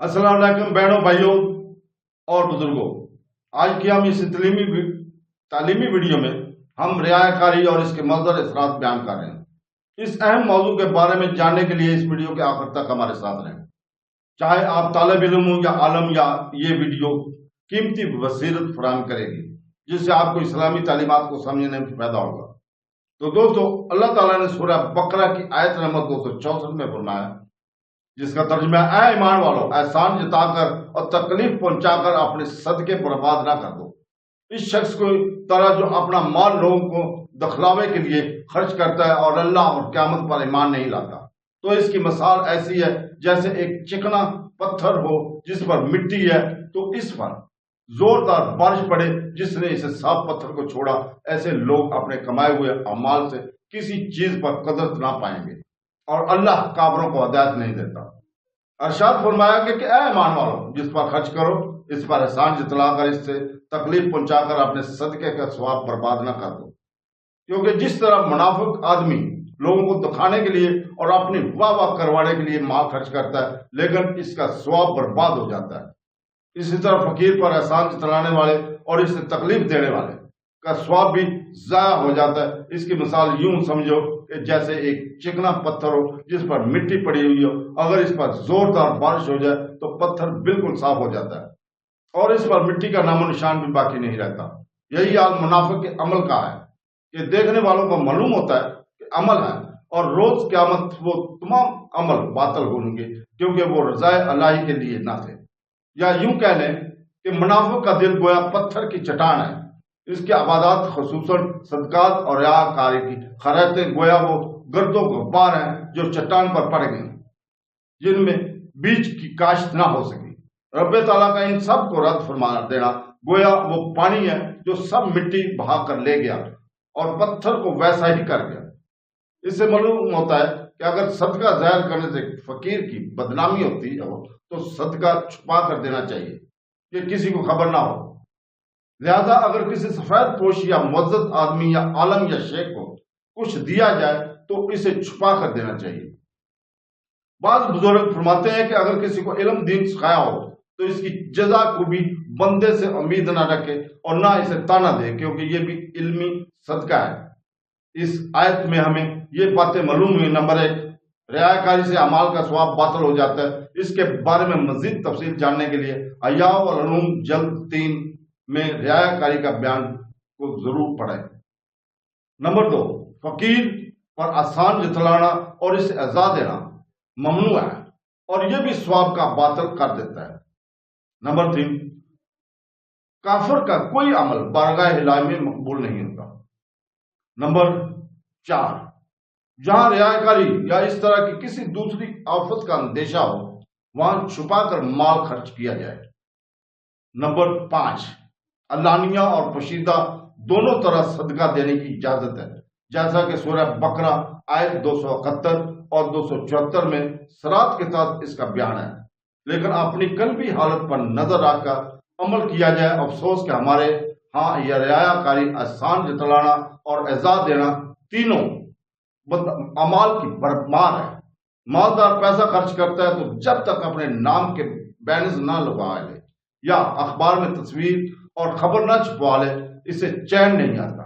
अस्सलाम वालेकुम बहनों, भाइयों और बुजुर्गों। आज की हम इस तालीमी वीडियो में हम रियाकारी और इसके मज़र असरात बयान कर रहे हैं। इस अहम मौजू के बारे में जानने के लिए इस वीडियो के आखिर तक हमारे साथ रहें। चाहे आप तालिब इल्म हो या आलम, या ये वीडियो कीमती बसीरत फराहम करेगी जिससे आपको इस्लामी तालीमात को समझने में फायदा होगा। तो दोस्तों, अल्लाह ताला ने सूरह बकरा की आयत नंबर 264 में फरमाया, जिसका तर्जुमा है, ऐ ईमान वालों, एहसान जताकर और तकलीफ पहुंचाकर अपने सदके बर्बाद ना कर दो। इस शख्स को तरह जो अपना माल लोगों को दखलावे के लिए खर्च करता है और अल्लाह और क़यामत पर ईमान नहीं लाता, तो इसकी मिसाल ऐसी है जैसे एक चिकना पत्थर हो जिस पर मिट्टी है, तो इस पर जोरदार बारिश पड़े जिसने इसे साफ पत्थर को छोड़ा। ऐसे लोग अपने कमाए हुए अमाल से किसी चीज पर कदर ना पाएंगे और अल्लाह काफिरों को हिदायत नहीं देता। अरशाद फरमाया कि ऐ ईमान वालों, जिस पर खर्च करो इस पर एहसान जतलाकर इससे तकलीफ पहुंचाकर अपने सदके का सवाब बर्बाद ना कर दो, क्योंकि जिस तरह मुनाफिक आदमी लोगों को दिखाने के लिए और अपनी वाह वाह करवाने के लिए माल खर्च करता है, लेकिन इसका सवाब बर्बाद हो जाता है, इसी तरह फकीर पर एहसान जतलाने वाले और इससे तकलीफ देने वाले का सवाब भी जाया हो जाता है। इसकी मिसाल यूं समझो कि जैसे एक चिकना पत्थर हो जिस पर मिट्टी पड़ी हुई हो, अगर इस पर जोरदार बारिश हो जाए तो पत्थर बिल्कुल साफ हो जाता है और इस पर मिट्टी का नामो निशान भी बाकी नहीं रहता। यही हाल मुनाफिक के अमल का है कि देखने वालों को मालूम होता है कि अमल है और रोज क़यामत वो तमाम अमल बातिल होंगे क्योंकि वो रज़ाए अल्लाह के लिए ना थे। या यूं कह लें कि मुनाफिक का दिल गोया पत्थर की चट्टान है, इसके आबादात खसूसन सदकात और रियाकारी की खैरातें गोया वो गर्दो गुब्बार हैं जो चट्टान पर पड़ गई, जिनमें बीज की काश्त ना हो सकी। रब्बे ताला का इन सब को रद्द फरमा देना गोया वो पानी है जो सब मिट्टी बहा कर ले गया और पत्थर को वैसा ही कर गया। इससे मालूम होता है कि अगर सदका जाहिर करने से फकीर की बदनामी होती है तो सदका छुपा कर देना चाहिए कि किसी को खबर ना हो। लिहाजा अगर किसी सफेद पोश या मुअज़्ज़ज़ आदमी या आलम या शेख को कुछ दिया जाए तो इसे छुपा कर देना चाहिए। बाज़ बुजुर्ग फरमाते हैं कि अगर किसी को इल्म दीन सिखाया हो तो इसकी जजा को भी बंदे से उम्मीद ना रखे और ना इसे ताना दे, क्योंकि ये भी इल्मी सदका है। इस आयत में हमें ये बातें मालूम हुई। नंबर 1, रियाकारी से अमाल का सवाब बातिल हो जाता है। इसके बारे में मजीद तफसील जानने के लिए अय्या वल उलूम जल्द 3 में रियाकारी का बयान को जरूर पढ़ें। नंबर 2, फकीर पर आसान जतलाना और इसे अज़ा देना ममनू है और यह भी सवाब का बातिल कर देता है। नंबर 3, काफिर का कोई अमल बारगाह इलाही में मकबूल नहीं होता। नंबर 4, जहां रियाकारी या इस तरह की किसी दूसरी आफत का अंदेशा हो वहां छुपा कर माल खर्च किया जाए। नंबर 5, अलानिया और पोशीदा दोनों तरह सदका देने की इजाजत है, जैसा कि सूरह बकरा आयत 271 और 274 में सरात के साथ इसका बयान है। लेकिन अपनी कल्बी हालत पर नजर रखकर अमल किया जाए। अफसोस कि हमारे हाँ यह रियाकारी, एहसान जतलाना और एज़ा देना तीनों अमाल की बरमार है। मालदार पैसा खर्च करता है तो जब तक अपने नाम के बैनर्स ना लगा ले या अखबार में तस्वीर और खबर ना छुपवा ले, इसे चैन नहीं आता।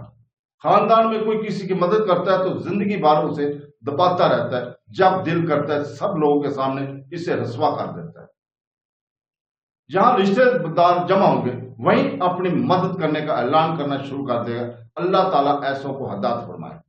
खानदान में कोई किसी की मदद करता है तो जिंदगी भर उसे दबाता रहता है, जब दिल करता है सब लोगों के सामने इसे रसवा कर देता है। जहां रिश्तेदार जमा होंगे वहीं अपनी मदद करने का ऐलान करना शुरू कर देगा। अल्लाह ताला ऐसों को हिदायत फरमाए।